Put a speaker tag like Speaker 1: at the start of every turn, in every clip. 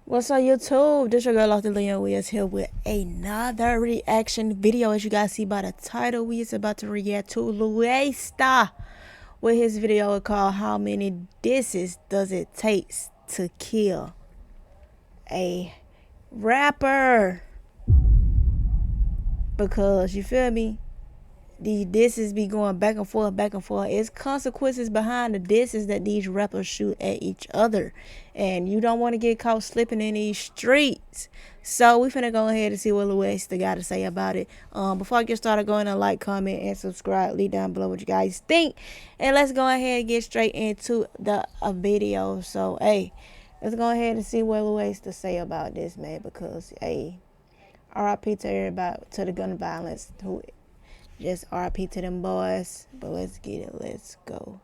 Speaker 1: What's up, YouTube? This your girl LoftyLiyah. We is here with another reaction video. As you guys see by the title, we is about to react to Woah with his video called "How Many Disses Does It Take to Kill a Rapper?" Because you feel me, these disses be going back and forth, back and forth. It's consequences behind the disses that these rappers shoot at each other, and you don't want to get caught slipping in these streets. So we finna go ahead and see what Woah got to say about it. Before I get started, go ahead and like, comment, and subscribe. Leave down below what you guys think, and let's go ahead and get straight into the video. So hey, let's go ahead and see what Woah to say about this, man. Because hey, R.I.P. to everybody, to the gun violence. Who just R.I.P. to them boys. But let's get it. Let's go.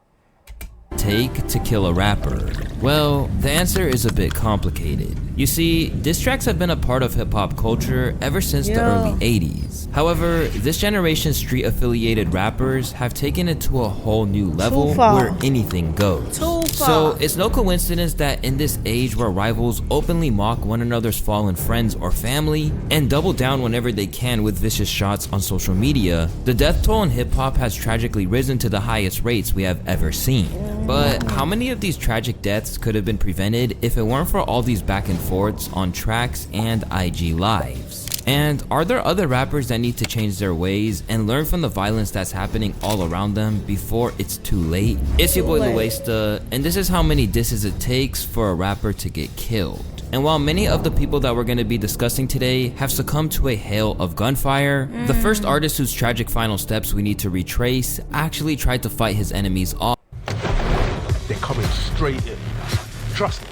Speaker 2: Take to kill a rapper? Well, the answer is a bit complicated. You see, diss tracks have been a part of hip-hop culture ever since the early 80s. However, this generation's street-affiliated rappers have taken it to a whole new level where anything goes. So it's no coincidence that in this age where rivals openly mock one another's fallen friends or family and double down whenever they can with vicious shots on social media, the death toll in hip-hop has tragically risen to the highest rates we have ever seen. But how many of these tragic deaths could have been prevented if it weren't for all these back and forths on tracks and IG lives? And are there other rappers that need to change their ways and learn from the violence that's happening all around them before it's too late? It's your boy Woah, and this is how many disses it takes for a rapper to get killed. And while many of the people that we're going to be discussing today have succumbed to a hail of gunfire, the first artist whose tragic final steps we need to retrace actually tried to fight his enemies off.
Speaker 3: They're coming straight in. Trust me.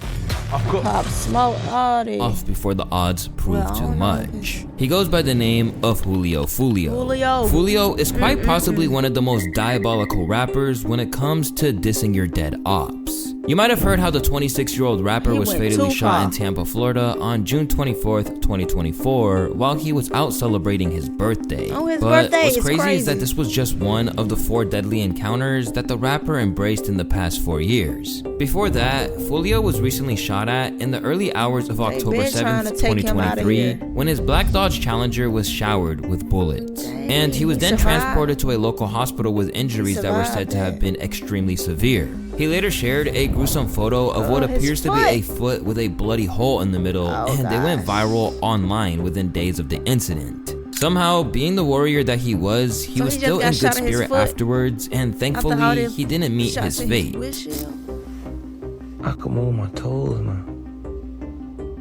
Speaker 3: I've got
Speaker 1: Pop Smoke
Speaker 2: off before the odds prove too much. He goes by the name of Julio. Julio is quite possibly one of the most diabolical rappers when it comes to dissing your dead ops. You might have heard how the 26-year-old rapper was fatally shot in Tampa, Florida on June 24th, 2024 while he was out celebrating his birthday. But what's crazy is that this was just one of the 4 deadly encounters that the rapper embraced in the past 4 years. Before that, Julio was recently shot at in the early hours of October 7th, 2023 when his black Dodge Challenger was showered with bullets. And he was then transported to a local hospital with injuries that were said to have been extremely severe. He later shared a gruesome photo of what appears to be a foot with a bloody hole in the middle, and they went viral online within days of the incident. Somehow, being the warrior that he was still in good spirit afterwards, and thankfully, he didn't meet his fate.
Speaker 3: I can move my toes now.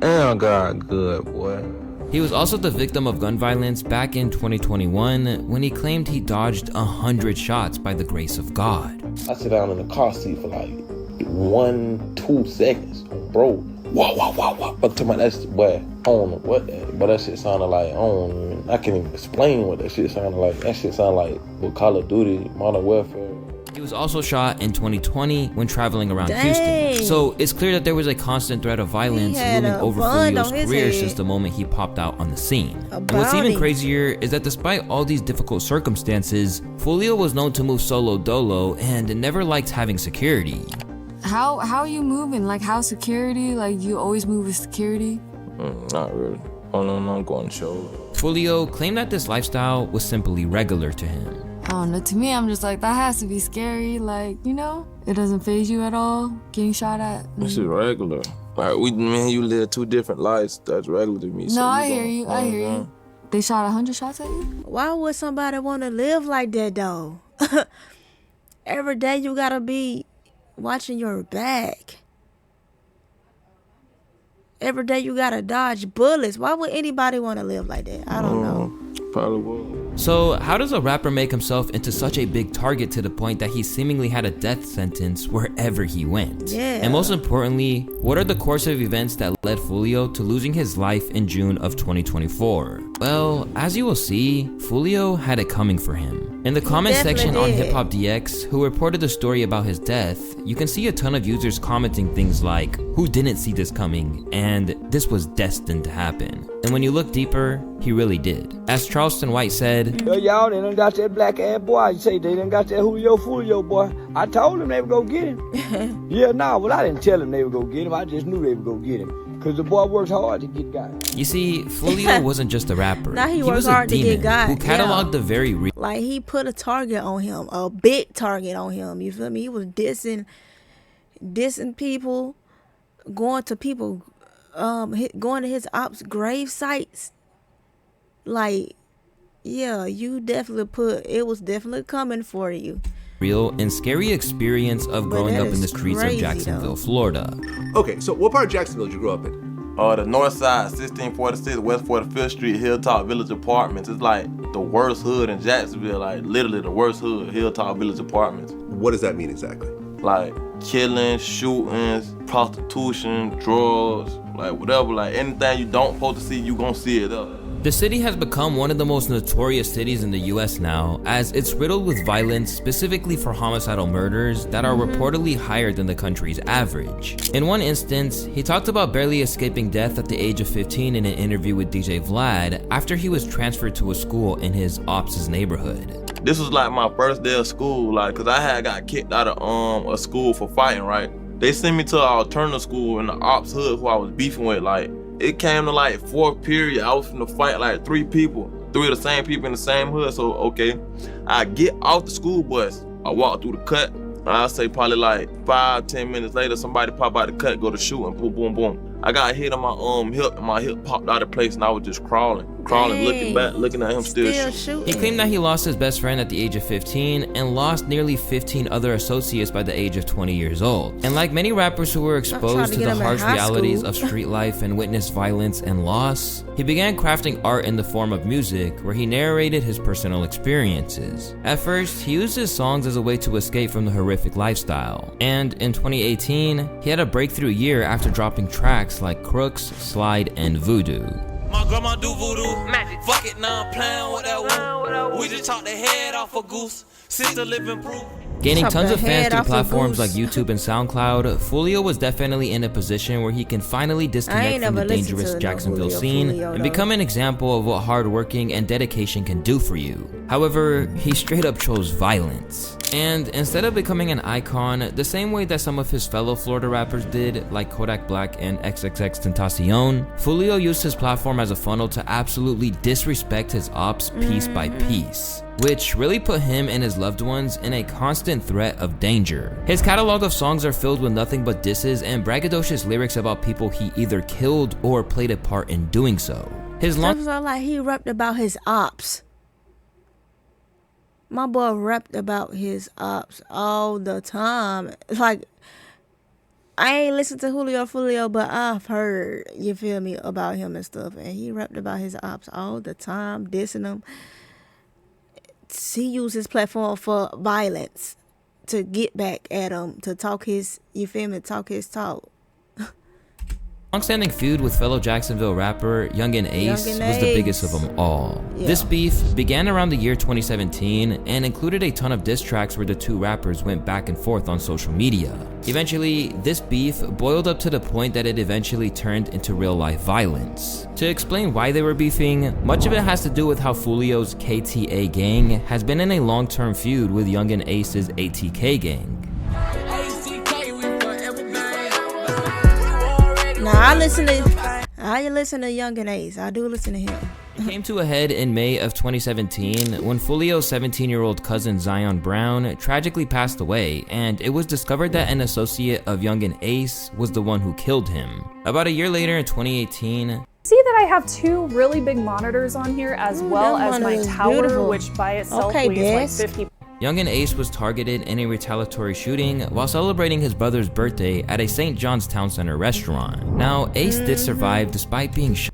Speaker 3: Damn, God, good boy.
Speaker 2: He was also the victim of gun violence back in 2021 when he claimed he dodged 100 shots by the grace of God.
Speaker 4: I sit down in the car seat for like 1-2 seconds, bro. Wah. But to my that's boy, I don't know what that, but that shit sounded like I can't even explain what that shit sounded like. That shit sounded like with Call of Duty, Modern Warfare.
Speaker 2: He was also shot in 2020 when traveling around Houston. So it's clear that there was a constant threat of violence looming over Julio's career since the moment he popped out on the scene. And what's even crazier is that despite all these difficult circumstances, Julio was known to move solo dolo and never liked having security.
Speaker 5: How are you moving? Like, how security? Like, you always move with security?
Speaker 4: Not really. Oh no, I'm going to show.
Speaker 2: Julio claimed that this lifestyle was simply regular to him.
Speaker 5: I don't know, to me, I'm just like, that has to be scary. Like, you know, it doesn't faze you at all, getting shot at.
Speaker 4: This is regular. Like, me and you live 2 different lives. That's regular to me.
Speaker 5: No, I hear you. They shot 100 shots at you?
Speaker 1: Why would somebody want to live like that, though? Every day you gotta be watching your back. Every day you gotta dodge bullets. Why would anybody want to live like that? I don't know.
Speaker 4: Probably will.
Speaker 2: So how does a rapper make himself into such a big target to the point that he seemingly had a death sentence wherever he went? And most importantly, what are the course of events that led Julio to losing his life in June of 2024? Well, as you will see, Julio had it coming for him. In the comment section on Hip Hop DX, who reported the story about his death, you can see a ton of users commenting things like, "Who didn't see this coming?" and "This was destined to happen." And when you look deeper, he really did. As Charleston White said,
Speaker 6: "Yo, y'all, they done got that black ass boy. You say they done got that Julio boy. I told them they would go get him." Yeah, nah, well, I didn't tell them they would go get him. I just knew they would go get him. Cause the boy works hard to get got.
Speaker 2: You see, Foolio wasn't just a rapper.
Speaker 1: Now he works
Speaker 2: was
Speaker 1: hard
Speaker 2: a
Speaker 1: to get
Speaker 2: demon
Speaker 1: got,
Speaker 2: who cataloged
Speaker 1: yeah.
Speaker 2: the very real.
Speaker 1: Like, he put a target on him, a big target on him. You feel me? He was dissing people, going to people, going to his ops grave sites. Like, yeah, you definitely it was definitely coming for you.
Speaker 2: Real and scary experience of growing up in the streets of Jacksonville, Florida.
Speaker 7: Okay, so what part of Jacksonville did you grow up in?
Speaker 4: The north side, 1646, West 45th Street, Hilltop Village Apartments. It's like the worst hood in Jacksonville, like literally the worst hood, Hilltop Village Apartments.
Speaker 7: What does that mean exactly?
Speaker 4: Like killings, shootings, prostitution, drugs, like whatever, like anything you don't supposed to see, you gonna see it up.
Speaker 2: The city has become one of the most notorious cities in the US now, as it's riddled with violence, specifically for homicidal murders that are reportedly higher than the country's average. In one instance, he talked about barely escaping death at the age of 15 in an interview with DJ Vlad after he was transferred to a school in his ops' neighborhood.
Speaker 4: This was like my first day of school, like, cause I had got kicked out of a school for fighting, right? They sent me to an alternative school in the ops hood who I was beefing with, like, it came to like fourth period, I was finna fight like three of the same people in the same hood. So okay, I get off the school bus, I walk through the cut, I'll say probably like 5-10 minutes later, somebody pop out the cut, go to shoot, and boom, boom, boom. I got hit on my hip, and my hip popped out of place, and I was just crawling, looking back, looking at him still shooting.
Speaker 2: He claimed that he lost his best friend at the age of 15 and lost nearly 15 other associates by the age of 20 years old. And like many rappers who were exposed to the harsh realities of street life and witnessed violence and loss, he began crafting art in the form of music where he narrated his personal experiences. At first, he used his songs as a way to escape from the horrific lifestyle. And in 2018, he had a breakthrough year after dropping tracks like Crooks, Slide, and Voodoo.
Speaker 8: My grandma do voodoo. Magic. Fuck it, now I'm playing with that woo. We just chopped the head off a goose. Sister living proof.
Speaker 2: Gaining tons of fans through platforms like YouTube and SoundCloud, Foolio was definitely in a position where he can finally disconnect from the dangerous Jacksonville scene and become an example of what hardworking and dedication can do for you. However, he straight up chose violence. And instead of becoming an icon the same way that some of his fellow Florida rappers did, like Kodak Black and XXXTentacion, Foolio used his platform as a funnel to absolutely disrespect his ops piece by piece, which really put him and his loved ones in a constant threat of danger. His catalog of songs are filled with nothing but disses and braggadocious lyrics about people he either killed or played a part in doing so. His
Speaker 1: long like he rapped about his ops. My boy rapped about his ops all the time. Like, I ain't listened to Foolio, but I've heard, you feel me, about him and stuff. And he rapped about his ops all the time, dissing them. He used his platform for violence to get back at him, to talk his, you feel me, talk his talk.
Speaker 2: Long-standing feud with fellow Jacksonville rapper Youngin Ace was the biggest of them all. Yeah. This beef began around the year 2017 and included a ton of diss tracks where the two rappers went back and forth on social media. Eventually, this beef boiled up to the point that it eventually turned into real-life violence. To explain why they were beefing, much of it has to do with how Foolio's KTA gang has been in a long-term feud with Youngin Ace's ATK gang.
Speaker 1: Now I listen to Youngin Ace. I do listen to him.
Speaker 2: It came to a head in May of 2017 when Foolio's 17-year-old cousin Zion Brown tragically passed away, and it was discovered that an associate of Youngin Ace was the one who killed him. About a year later in 2018,
Speaker 9: see that I have two really big monitors on here as well as my tower,
Speaker 1: beautiful.
Speaker 9: Which by itself weighs like 50.
Speaker 2: Youngin Ace was targeted in a retaliatory shooting while celebrating his brother's birthday at a St. John's Town Center restaurant. Now, Ace did survive despite being shot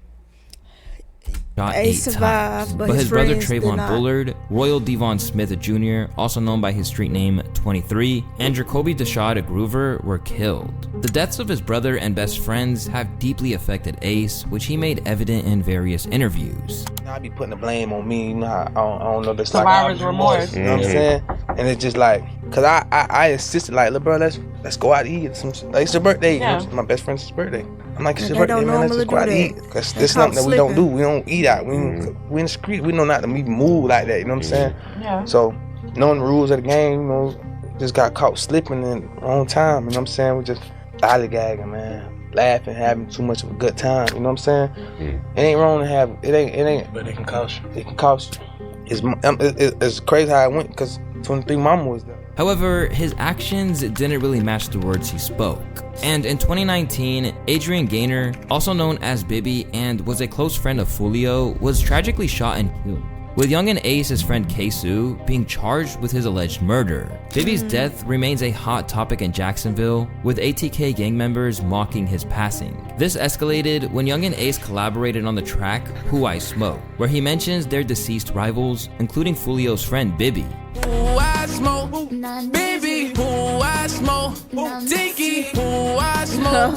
Speaker 2: 8 times, but his brother Trayvon Bullard, Royal Devon Smith Jr., also known by his street name 23, and Jacoby Deshad Groover were killed. The deaths of his brother and best friends have deeply affected Ace, which he made evident in various interviews.
Speaker 3: I be putting the blame on me, you know, I don't know, this
Speaker 10: survivor's remorse.
Speaker 3: You know what I'm saying? And it's just like, cause I insisted, like, look, bro, let's go out to eat. Like, it's your birthday,
Speaker 10: yeah.
Speaker 3: You know, my best friend's birthday. I'm like, it's your birthday, man, let's just go out to eat. Cause this is something that we don't do. We don't eat out. We in the street. We know not to even move like that. You know what I'm saying?
Speaker 10: Yeah.
Speaker 3: So knowing the rules of the game, you know, just got caught slipping in the wrong time. You know what I'm saying? We just lollygagging, man. laughing, having too much of a good time. You know what I'm saying? It ain't wrong to have it. Ain't.
Speaker 10: But it can cost you.
Speaker 3: It can cost you. It's crazy how it went because 23 Mama was there.
Speaker 2: However, his actions didn't really match the words he spoke. And in 2019, Adrian Gaynor, also known as Bibby and was a close friend of Foolio, was tragically shot and killed, with Young and Ace, his friend K-Su, being charged with his alleged murder. Bibby's death remains a hot topic in Jacksonville, with ATK gang members mocking his passing. This escalated when Young and Ace collaborated on the track Who I Smoke, where he mentions their deceased rivals, including Foolio's friend Bibby.
Speaker 8: Who I smoke, baby, who I smoke, Dinky, who I smoke.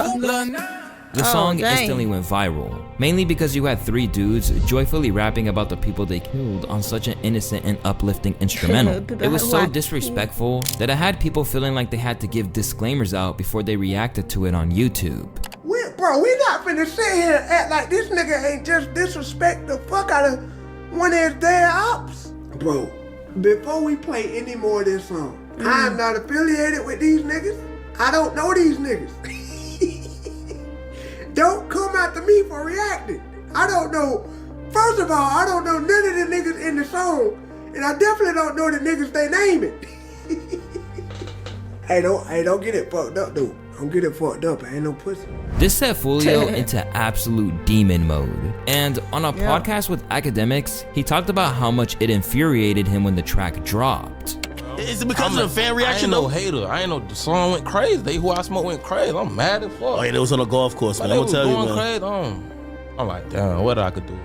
Speaker 2: The song instantly went viral, mainly because you had 3 dudes joyfully rapping about the people they killed on such an innocent and uplifting instrumental. It was so disrespectful that it had people feeling like they had to give disclaimers out before they reacted to it on YouTube.
Speaker 11: Bro, we not finna sit here and act like this nigga ain't just disrespect the fuck out of one of his damn ops. Bro, before we play any more of this song, I'm not affiliated with these niggas. I don't know these niggas. Don't come after me for reacting. I don't know. First of all, I don't know none of the niggas in the song, and I definitely don't know the niggas they naming. Hey, don't get it fucked up, dude. Don't get it fucked up. I ain't no pussy.
Speaker 2: This set Foolio into absolute demon mode. And on a podcast with academics, he talked about how much it infuriated him when the track dropped.
Speaker 10: Is it because of the fan reaction?
Speaker 4: I ain't no hater. I ain't know the song went crazy. They Who I Smoke went crazy. I'm mad as fuck.
Speaker 10: Oh yeah, it was on a golf course, man. I'm gonna tell you, man.
Speaker 4: Crazy. I'm like, damn, what I could do?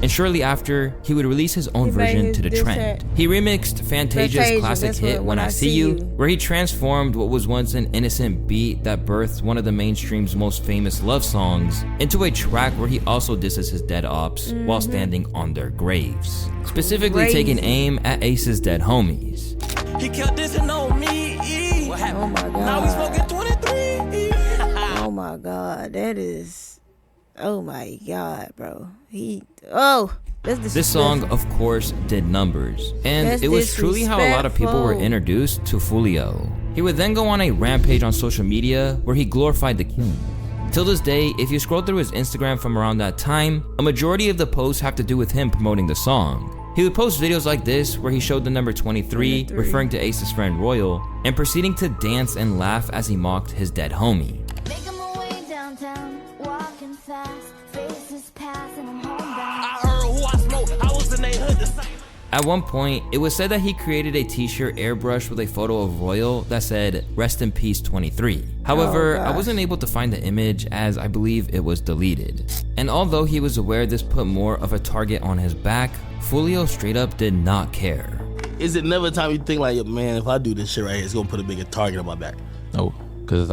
Speaker 2: And shortly after, he would release his own version to the trend. He remixed Fantasia's classic hit When I See You, where he transformed what was once an innocent beat that birthed one of the mainstream's most famous love songs into a track where he also disses his dead ops while standing on their graves, specifically taking aim at Ace's dead homies.
Speaker 8: He kept dissing on me. What happened?
Speaker 1: Oh my God.
Speaker 8: Now we smoking 23.
Speaker 1: Oh my God, that is. Oh my God, bro. This
Speaker 2: song, of course, did numbers, and it was truly how a lot of people were introduced to Foolio. He would then go on a rampage on social media where he glorified the king. Till this day, if you scroll through his Instagram from around that time, a majority of the posts have to do with him promoting the song. He would post videos like this where he showed the number 23, referring to Ace's friend Royal, and proceeding to dance and laugh as he mocked his dead homie.
Speaker 12: Making my way downtown, walking fast, faces passing, I'm homebound.
Speaker 8: I heard Who I Smoke, I was in they hood the same.
Speaker 2: At one point, it was said that he created a t-shirt airbrushed with a photo of Royal that said, "Rest in Peace 23. However, I wasn't able to find the image as I believe it was deleted. And although he was aware this put more of a target on his back, Foolio straight up did not care.
Speaker 10: Is it never a time you think like, man, if I do this shit right here, it's gonna put a bigger target on my back?
Speaker 4: No, because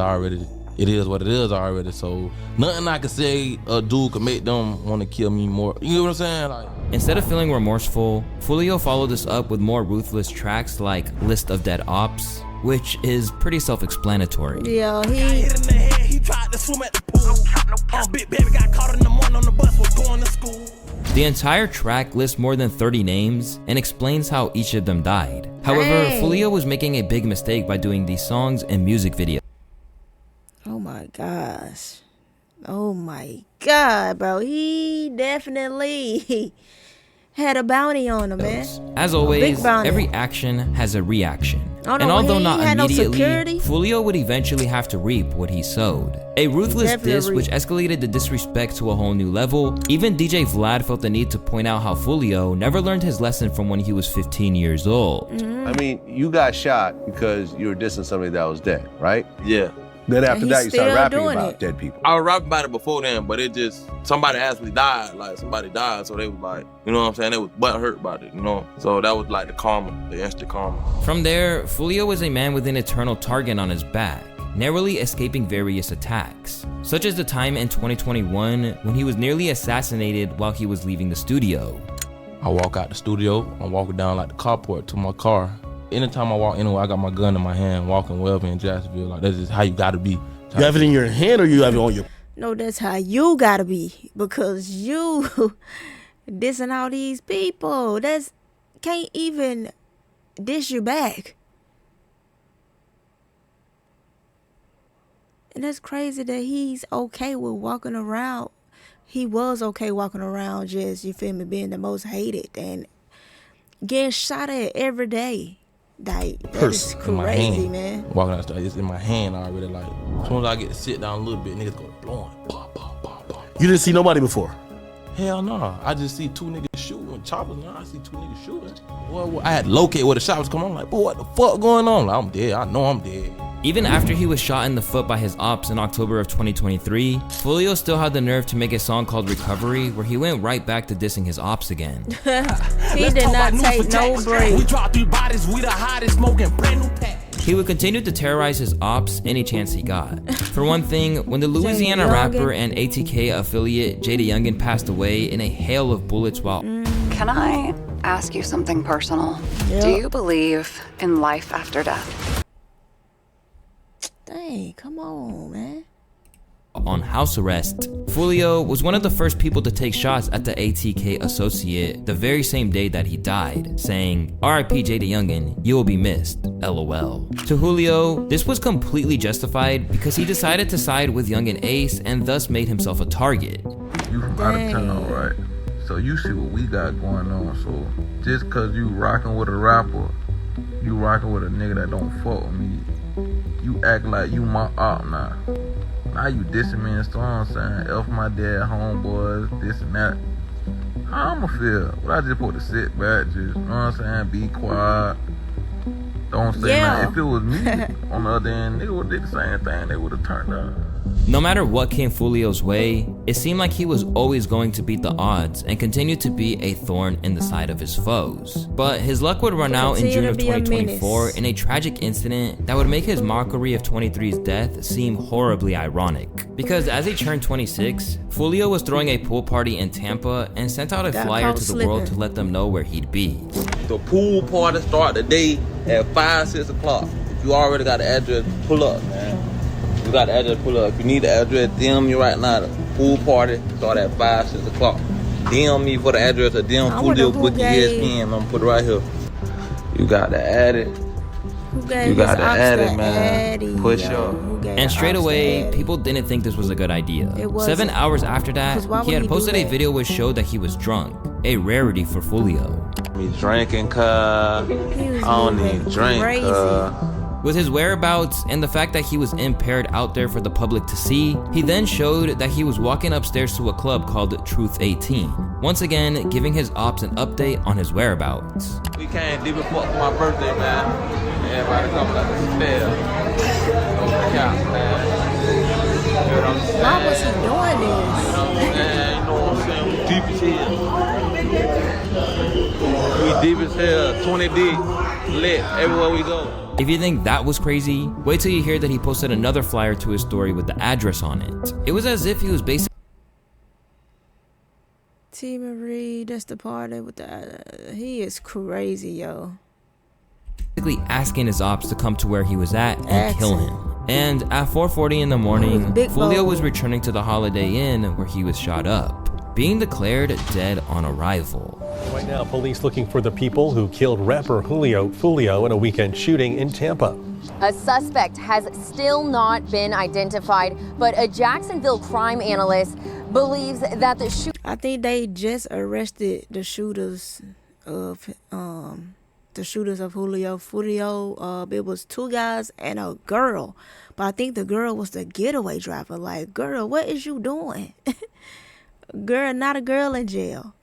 Speaker 4: it is what it is already, so nothing I can say a dude could make them want to kill me more. You know what I'm saying? Like,
Speaker 2: instead of feeling remorseful, Foolio followed this up with more ruthless tracks like List of Dead Ops, which is pretty self-explanatory.
Speaker 1: Yeah,
Speaker 8: he tried to swim at the pool. Big baby got caught in the morning on the bus, was going to school.
Speaker 2: The entire track lists more than 30 names and explains how each of them died. However, Foolio was making a big mistake by doing these songs and music videos.
Speaker 1: Oh my gosh. Oh my God, bro. He definitely had a bounty on him, man.
Speaker 2: As always, every action has a reaction. And although not immediately, Foolio would eventually have to reap what he sowed. A ruthless diss which escalated the disrespect to a whole new level. Even DJ Vlad felt the need to point out how Foolio never learned his lesson from when he was 15 years old.
Speaker 7: I mean, you got shot because you were dissing somebody that was dead, right?
Speaker 4: Yeah.
Speaker 7: Then after that, you started rapping about dead people.
Speaker 4: I was rapping about it before then, but it just, somebody actually died, like somebody died, so they was like, you know what I'm saying, they was butthurt about it, you know? So that was like the karma, the instant karma.
Speaker 2: From there, Foolio was a man with an eternal target on his back, narrowly escaping various attacks, such as the time in 2021 when he was nearly assassinated while he was leaving the studio.
Speaker 4: I walk out the studio, I'm walking down like the carport to my car. Anytime I walk anywhere, I got my gun in my hand, walking wherever in Jacksonville. Like, that's just how you gotta be.
Speaker 10: You have it in your hand or you have it on your...
Speaker 1: No, that's how you gotta be. Because you dissing all these people. That's can't even diss you back. And that's crazy that he's okay with walking around. He was okay walking around just, you feel me, being the most hated and getting shot at every day. Like, that's crazy, man.
Speaker 10: Walking out the street, it's in my hand already. Like, as soon as I get to sit down a little bit, niggas go blowing. Pop, pop, pop, pop. You didn't see nobody before? Hell no. I just see 2 niggas shooting. Choppers now, I see 2 niggas shooting. Boy, I had to locate where the shot was coming. I'm like, boy, what the fuck going on? Like, I'm dead. I know I'm dead.
Speaker 2: Even after he was shot in the foot by his ops in October of 2023, Foolio still had the nerve to make a song called Recovery, where he went right back to dissing his ops again.
Speaker 1: He did not take no break.
Speaker 8: We drop 3 bodies, we the hottest, smoking brand new pack.
Speaker 2: He would continue to terrorize his ops any chance he got. For one thing, when the Louisiana rapper and ATK affiliate JayDaYoungan passed away in a hail of bullets while...
Speaker 13: Can I ask you something personal?
Speaker 1: Yep.
Speaker 13: Do you believe in life after death?
Speaker 1: Dang, come on, man.
Speaker 2: On house arrest, Foolio was one of the first people to take shots at the ATK associate the very same day that he died, saying, "RIP JayDaYoungan, you will be missed, LOL." To Julio, this was completely justified because he decided to side with Young and Ace and thus made himself a target.
Speaker 14: You from out of town, right? So you see what we got going on. So just cause you rocking with a rapper, you rocking with a nigga that don't fuck with me, you act like you my op now. Now you dissing me and so on, saying F my dad, homeboys, this and that. How I'ma feel? Well, I just supposed to sit back, just, you know what I'm saying, be quiet. Don't say nothing. If it was me on the other end, they would have did the same thing. They would have turned up.
Speaker 2: No matter what came Foolio's way, it seemed like he was always going to beat the odds and continue to be a thorn in the side of his foes. But his luck would run out in June of 2024 in a tragic incident that would make his mockery of 23's death seem horribly ironic. Because as he turned 26, Foolio was throwing a pool party in Tampa and sent out a flyer to the world to let them know where he'd be.
Speaker 4: The pool party start today at 5, 6 o'clock. If you already got the address, pull up, man. You got the address, pull up. If you need the address, DM me right now. The pool party start at 5, 6 o'clock. DM me for the address or DM Foolio Bookie ESPN. I'm gonna put it right here. You got to add it. You got to add it, man. Push up.
Speaker 2: And straight away, people didn't think this was a good idea. 7 hours after that, he had posted a video which showed that he was drunk, a rarity for Foolio.
Speaker 4: Me drinking, cuz. I don't even drink, cuz.
Speaker 2: With his whereabouts and the fact that he was impaired out there for the public to see, he then showed that he was walking upstairs to a club called Truth 18, once again giving his ops an update on his whereabouts.
Speaker 4: We came deep as fuck for my birthday, man. Everybody come like a spell.
Speaker 1: Why was he doing this?
Speaker 4: You know what I'm saying? We deep as hell. We deep as hell. 20 deep. Lit everywhere we go.
Speaker 2: If you think that was crazy, wait till you hear that he posted another flyer to his story with the address on it. It was as if he was basically
Speaker 1: T. Marie, that's the party with the... he is crazy, yo.
Speaker 2: Asking his ops to come to where he was at and kill him. And at 4:40 in the morning, Foolio was returning to the Holiday Inn where he was shot up, being declared dead on arrival.
Speaker 15: Right now, police looking for the people who killed rapper Foolio in a weekend shooting in Tampa.
Speaker 16: A suspect has still not been identified, but a Jacksonville crime analyst believes that the shooter...
Speaker 1: I think they just arrested the shooters of Foolio. It was 2 guys and a girl, but I think the girl was the getaway driver. Like, girl, what is you doing? Girl, not a girl in jail.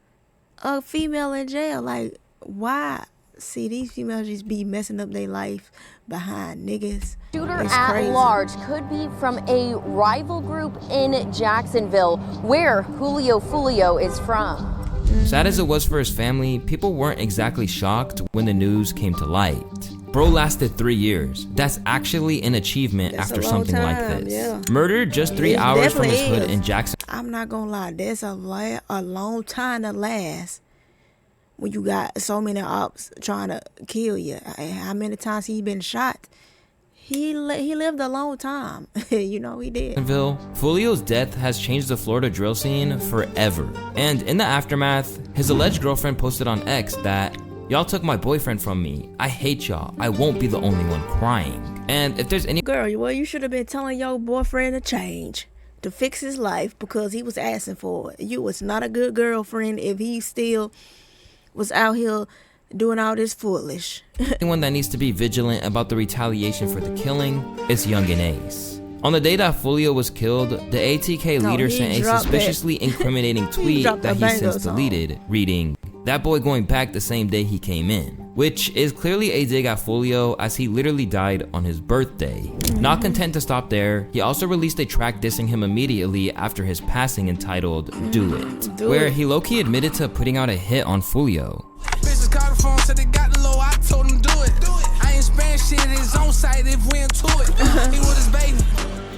Speaker 1: A female in jail. Like, why? See, these females just be messing up their life behind niggas.
Speaker 16: Shooter at large could be from a rival group in Jacksonville, where Julio Foolio is from.
Speaker 2: Sad as it was for his family, people weren't exactly shocked when the news came to light. Bro lasted 3 years. That's actually an achievement after something like this.
Speaker 1: Yeah.
Speaker 2: Murdered just 3 hours from his hood in Jackson.
Speaker 1: I'm not gonna lie, that's a long time to last when you got so many ops trying to kill you. How many times he been shot? He lived a long time. You know, he did.
Speaker 2: Foolio's death has changed the Florida drill scene forever. And in the aftermath, his alleged girlfriend posted on X that, Y'all took my boyfriend from me. I hate y'all. I won't be the only one crying. And if there's any
Speaker 1: girl, well, you should have been telling your boyfriend to change, to fix his life, because he was asking for it. You was not a good girlfriend if he still was out here doing all this foolish.
Speaker 2: anyone that needs to be vigilant about the retaliation for the killing is Youngin Ace. On the day that Fulio was killed, the ATK leader sent a suspiciously incriminating tweet that he since deleted, reading, "That boy going back the same day he came in," which is clearly a dig at Fulio as he literally died on his birthday. Not content to stop there, he also released a track dissing him immediately after his passing entitled Do It, where he low-key admitted to putting out a hit on Fulio.
Speaker 8: Bitches called the phone, said they got the low, I told him do it. I ain't spend shit at his own site if we into it. He with his baby.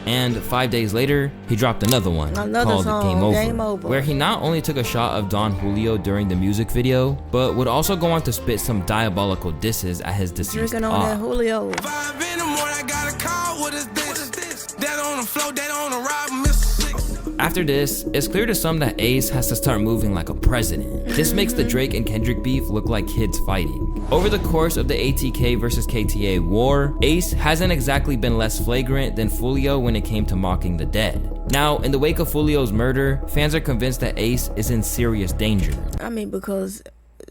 Speaker 2: And 5 days later, he dropped another one called Game Over, where he not only took a shot of Don Julio during the music video, but would also go on to spit some diabolical disses at his deceased
Speaker 1: Drinking on that Julio.
Speaker 8: 5 in the morning, I got a call, what is this? That on the floor, that on the rob, Mr. 6.
Speaker 2: After this, it's clear to some that Ace has to start moving like a president. This makes the Drake and Kendrick beef look like kids fighting. Over the course of the ATK versus KTA war, Ace hasn't exactly been less flagrant than Fulio when it came to mocking the dead. Now, in the wake of Fulio's murder, fans are convinced that Ace is in serious danger.
Speaker 1: I mean, because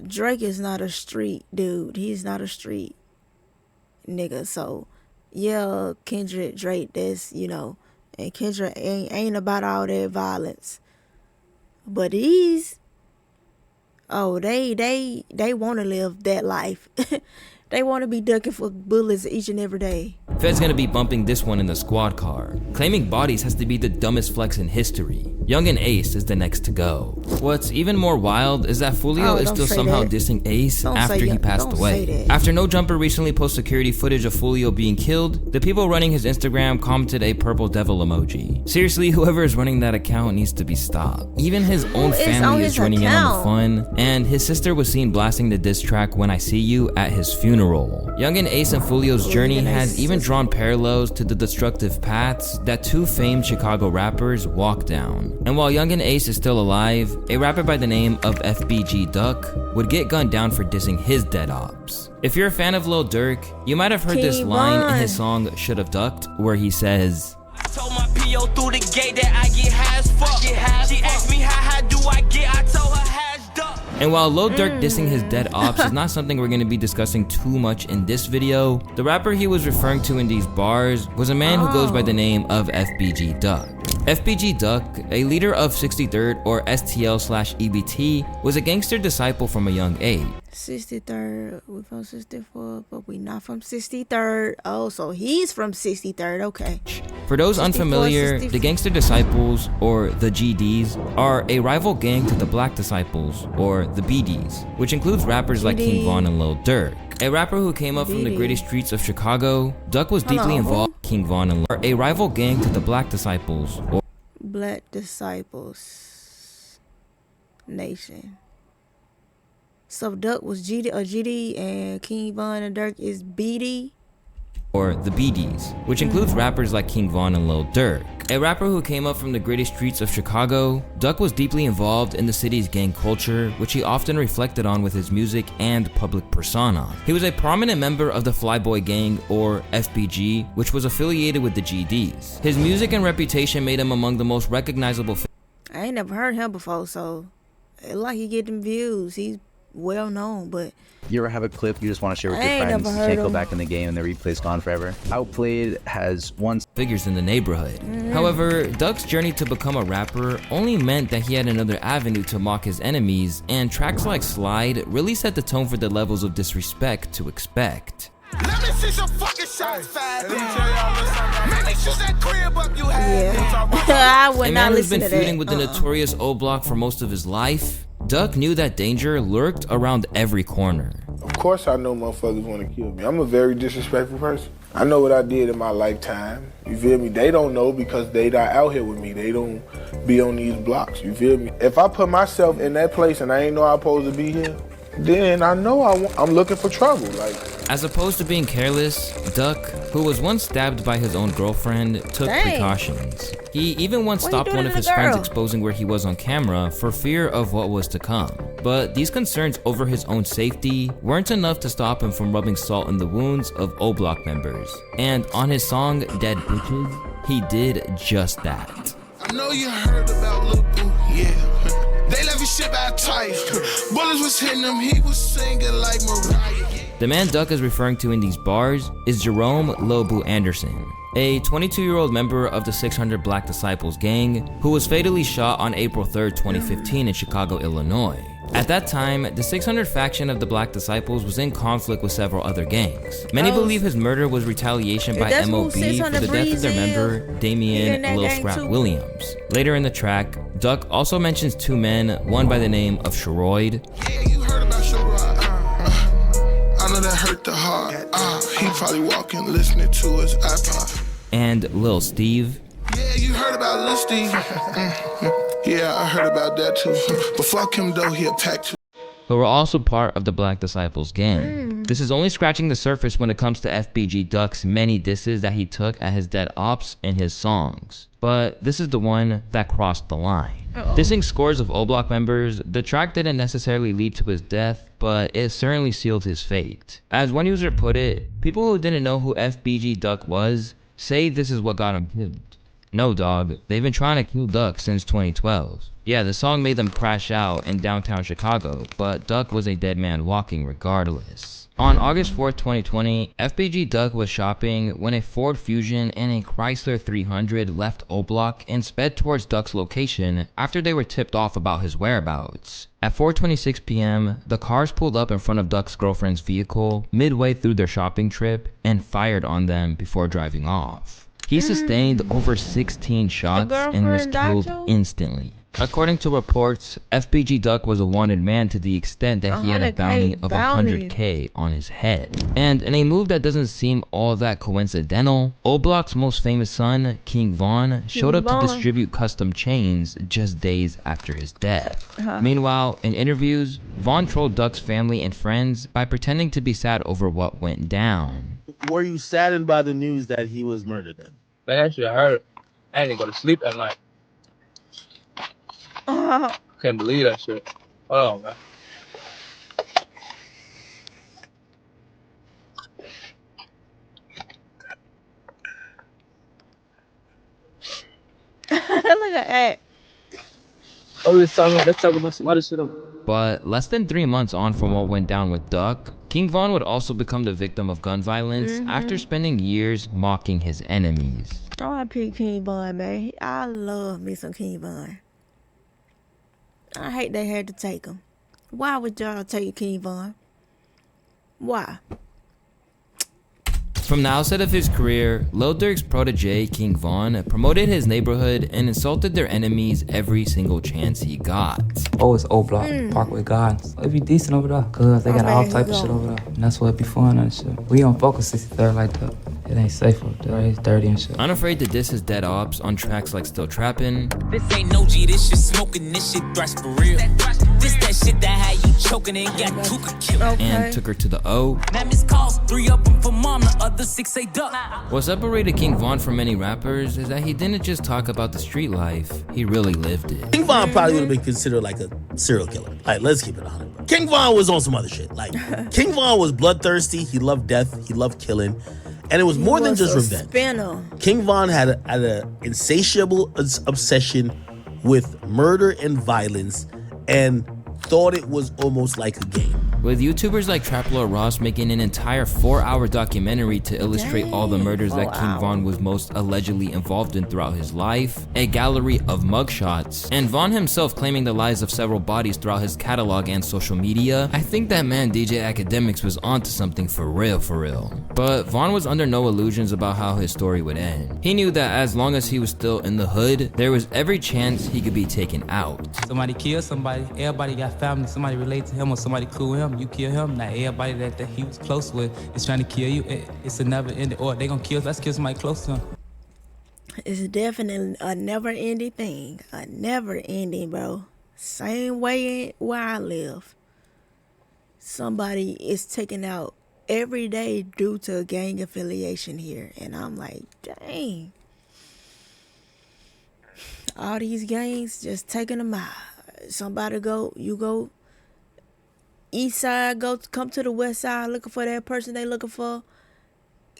Speaker 1: Drake is not a street dude. He's not a street nigga. So, yeah, Kendrick, Drake, this, you know, and Kendrick ain't about all that violence. But these, oh, they want to live that life. They want to be ducking for bullets each and every day.
Speaker 2: Fed's gonna be bumping this one in the squad car. Claiming bodies has to be the dumbest flex in history. Youngin Ace is the next to go. What's even more wild is that Fulio is still somehow dissing Ace after he passed away. After No Jumper recently posted security footage of Fulio being killed, the people running his Instagram commented a purple devil emoji. Seriously, whoever is running that account needs to be stopped. Even his own family is joining in on the fun, and his sister was seen blasting the diss track When I See You at his funeral. Youngin Ace and Fulio's journey has even drawn parallels to the destructive paths that two famed Chicago rappers walk down. And while Youngin Ace is still alive, a rapper by the name of FBG Duck would get gunned down for dissing his dead ops. If you're a fan of Lil Durk, you might have heard this line in his song Should've Ducked, where he says,
Speaker 8: I told my PO through the gate that I get high as fuck. She asked me how do I get, I told her hash duck.
Speaker 2: And while Lil Durk dissing his dead ops is not something we're going to be discussing too much in this video, the rapper he was referring to in these bars was a man who goes by the name of FBG Duck. FBG Duck, a leader of 63rd or STL/EBT, was a gangster disciple from a young age.
Speaker 1: 63rd, we from 64, but we not from 63rd. Oh, so he's from 63rd, okay.
Speaker 2: For those unfamiliar, the Gangster Disciples, or the GDs, are a rival gang to the Black Disciples, or the BDs, which includes rappers like King Von and Lil Durk. A rapper who came up from the gritty streets of Chicago, Duck was deeply involved with King Von and Lil Durk, a rival gang to the Black Disciples, or
Speaker 1: Black Disciples Nation. So Duck was GD and King Von and Durk is BD?
Speaker 2: Or the BDs, which includes rappers like King Von and Lil Durk. A rapper who came up from the gritty streets of Chicago, Duck was deeply involved in the city's gang culture, which he often reflected on with his music and public persona. He was a prominent member of the Flyboy Gang, or FBG, which was affiliated with the GDs. His music and reputation made him among the most recognizable.
Speaker 1: I ain't never heard him before, so it like he get them views. He's well known, but
Speaker 17: you ever have a clip you just want to share with your friends? You can't go back in the game and the replay's gone forever. Outplayed has one
Speaker 2: figures in the neighborhood. However, Duck's journey to become a rapper only meant that he had another avenue to mock his enemies, and tracks like Slide really set the tone for the levels of disrespect to expect.
Speaker 8: Let me see some fucking shots fired. Man, they shoot that crib up you had.
Speaker 1: I would
Speaker 2: a
Speaker 1: not
Speaker 2: man who's
Speaker 1: listen
Speaker 2: been
Speaker 1: to
Speaker 2: feuding
Speaker 1: that.
Speaker 2: with the notorious O Block for most of his life, Duck knew that danger lurked around every corner.
Speaker 11: Of course I know motherfuckers want to kill me. I'm a very disrespectful person. I know what I did in my lifetime. You feel me? They don't know because they not out here with me. They don't be on these blocks. You feel me? If I put myself in that place and I ain't know I'm supposed to be here, then I know I'm looking for trouble. Like,
Speaker 2: as opposed to being careless, Duck who was once stabbed by his own girlfriend, took precautions. He even once stopped one of his friends exposing where he was on camera for fear of what was to come. But these concerns over his own safety weren't enough to stop him from rubbing salt in the wounds of O Block members. And on his song, Dead Bitches, he did just that.
Speaker 18: I know you heard about Lil Boo, yeah. They left his shit out tight. Bullets was hitting him, he was singing like Mariah.
Speaker 2: The man Duck is referring to in these bars is Jerome Lil Boo Anderson, a 22-year-old member of the 600 Black Disciples gang who was fatally shot on April 3rd, 2015 in Chicago, Illinois. At that time, the 600 faction of the Black Disciples was in conflict with several other gangs. Many believe his murder was retaliation by MOB for the death of their member, Damian Lil Scrap Williams. Later in the track, Duck also mentions two men, one by the name of Sherroyd.
Speaker 18: Yeah, you heard about Sherroyd. I know that hurt the heart. He probably walking, listening to his iPod.
Speaker 2: And Lil Steve.
Speaker 18: Yeah, you heard about Lil Steve. Yeah, I heard about that too. But fuck him though, he a pack too.
Speaker 2: Who were also part of the Black Disciples gang. This is only scratching the surface when it comes to FBG Duck's many disses that he took at his dead ops in his songs. But this is the one that crossed the line. Dissing scores of O Block members, the track didn't necessarily lead to his death, but it certainly sealed his fate. As one user put it, people who didn't know who FBG Duck was say this is what got him killed. No dog, they've been trying to kill Duck since 2012. Yeah, the song made them crash out in downtown Chicago, but Duck was a dead man walking regardless. On August 4th, 2020, FBG Duck was shopping when a Ford Fusion and a Chrysler 300 left O Block and sped towards Duck's location after they were tipped off about his whereabouts. At 4:26 p.m., the cars pulled up in front of Duck's girlfriend's vehicle midway through their shopping trip and fired on them before driving off. He sustained over 16 shots and was killed instantly. According to reports, FBG Duck was a wanted man to the extent that he had a bounty of 100K on his head. And in a move that doesn't seem all that coincidental, O Block's most famous son, King Von, showed up to distribute custom chains just days after his death. Meanwhile, in interviews, Von trolled Duck's family and friends by pretending to be sad over what went down.
Speaker 10: Were you saddened by the news that he was murdered then?
Speaker 19: Man, that shit hurt. I didn't go to sleep that night. Can't believe that shit. Hold on, man.
Speaker 1: Look at that.
Speaker 19: Oh, let's talk about some other shit.
Speaker 2: But less than 3 months on from what went down with Duck, King Von would also become the victim of gun violence after spending years mocking his enemies.
Speaker 1: R.I.P. King Von, man. I love me some King Von. I hate they had to take him. Why would y'all take King Von? Why?
Speaker 2: From the outset of his career, Lil Durk's protege, King Von, promoted his neighborhood and insulted their enemies every single chance he got.
Speaker 20: Oh, it's O Block, Parkway Gardens. It be decent over there, cause they got all type of shit over there. And that's why it be fun and shit. We don't focus 63rd like that. It ain't safe up there, it's dirty and shit.
Speaker 2: Unafraid to diss his dead ops on tracks like Still Trappin'.
Speaker 8: This ain't no G, this shit smoking, this shit thrash for real. This that shit that had you choking and got Tuka killed.
Speaker 2: And Took Her to the O.
Speaker 8: Now miss calls, 3 of them for mom, the other 6 say duck.
Speaker 2: What separated King Von from many rappers is that he didn't just talk about the street life, he really lived it.
Speaker 10: King Von probably would have been considered like a serial killer. Like, let's keep it 100. King Von was on some other shit. Like, King Von was bloodthirsty, he loved death, he loved killing. And it was more than just revenge.
Speaker 1: Spinner.
Speaker 10: King Von had an insatiable obsession with murder and violence and thought it was almost like a game.
Speaker 2: With YouTubers like Trapler Ross making an entire 4-hour documentary to illustrate all the murders that King Von was most allegedly involved in throughout his life, a gallery of mugshots, and Von himself claiming the lives of several bodies throughout his catalog and social media, I think that man DJ Academics was onto something for real. But Von was under no illusions about how his story would end. He knew that as long as he was still in the hood, there was every chance he could be taken out.
Speaker 20: Somebody killed somebody, everybody got family, somebody relate to him or somebody cool with him, you kill him. Now everybody that he was close with is trying to kill you. It's a never ending, or they gonna kill, let's kill somebody close to him.
Speaker 1: It's definitely a never ending thing. A never ending, bro. Same way where I live. Somebody is taking out every day due to a gang affiliation here. And I'm like, dang. All these gangs just taking them out. Somebody you go east side, come to the west side looking for that person they looking for.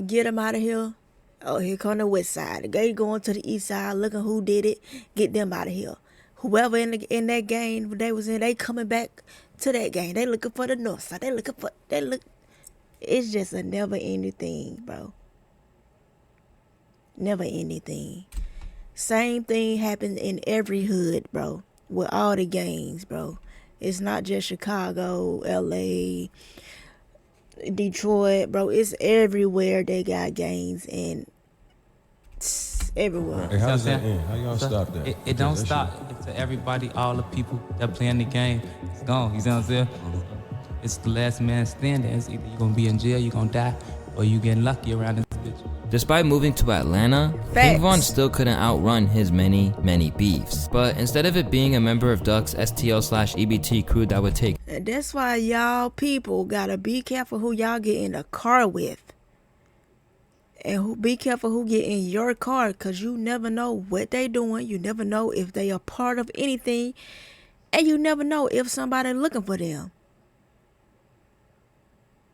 Speaker 1: Get them out of here. Oh, here come the west side. They going to the east side looking who did it. Get them out of here. Whoever in that gang they was in, they coming back to that gang. They looking for the north side. It's just a never ending thing, bro. Never ending thing. Same thing happens in every hood, bro. With all the gangs, bro. It's not just Chicago, LA, Detroit, bro. It's everywhere they got gangs, and it's everywhere.
Speaker 10: Hey, how does that end? How y'all stop that?
Speaker 20: It don't stop. It's to everybody, all the people that playing the game. It's gone. You see what I'm saying? It's the last man standing. It's either you're gonna be in jail, you're gonna die, or you getting lucky around this bitch.
Speaker 2: Despite moving to Atlanta, King Von still couldn't outrun his many beefs. But instead of it being a member of Duck's STL/EBT crew that would take,
Speaker 1: and that's why y'all people gotta be careful who y'all get in the car with. And be careful who get in your car, because you never know what they doing. You never know if they are part of anything. And you never know if somebody looking for them.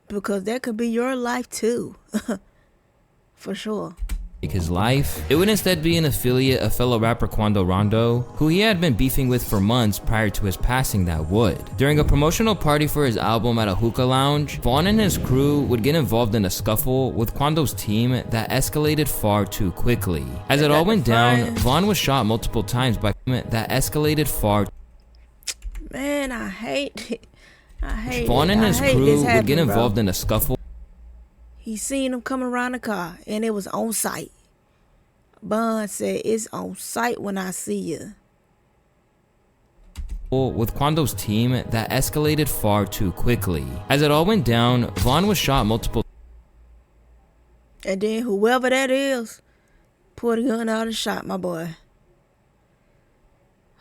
Speaker 1: Because that could be your life too. For sure.
Speaker 2: His life, it would instead be an affiliate of fellow rapper Quando Rondo, who he had been beefing with for months prior to his passing that would. During a promotional party for his album at a hookah lounge, Von and his crew would get involved in a scuffle with Quando's team that escalated far too quickly. As it all went down, Von was shot multiple times by that escalated far.
Speaker 1: Man, I hate it.
Speaker 2: Von and his crew would get involved in a scuffle.
Speaker 1: He seen him coming around the car, and it was on sight. Bun said, it's on sight when I see you.
Speaker 2: With Quando's team that escalated far too quickly. As it all went down, Von was shot multiple.
Speaker 1: And then whoever that is, pulled a gun out and shot my boy.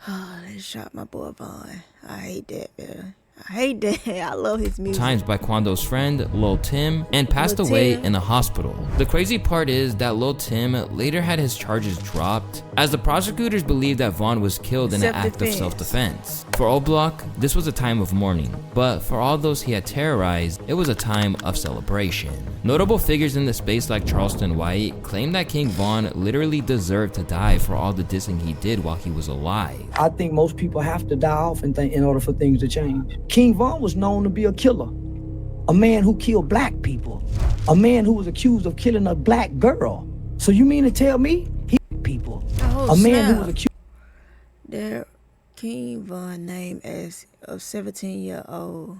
Speaker 1: Oh, they shot my boy Von. I hate that, man. I hate that. I love his music.
Speaker 2: Times by Quando's friend, Lil Tim, and passed away in a hospital. The crazy part is that Lil Tim later had his charges dropped, as the prosecutors believed that Von was killed in an act of self-defense. For O Block, this was a time of mourning, but for all those he had terrorized, it was a time of celebration. Notable figures in the space like Charleston White claimed that King Von literally deserved to die for all the dissing he did while he was alive.
Speaker 6: I think most people have to die off in order for things to change. King Von was known to be a killer, a man who killed black people, a man who was accused of killing a black girl. So you mean to tell me he people, a man who was accused?
Speaker 1: Their King Von name as a 17-year-old.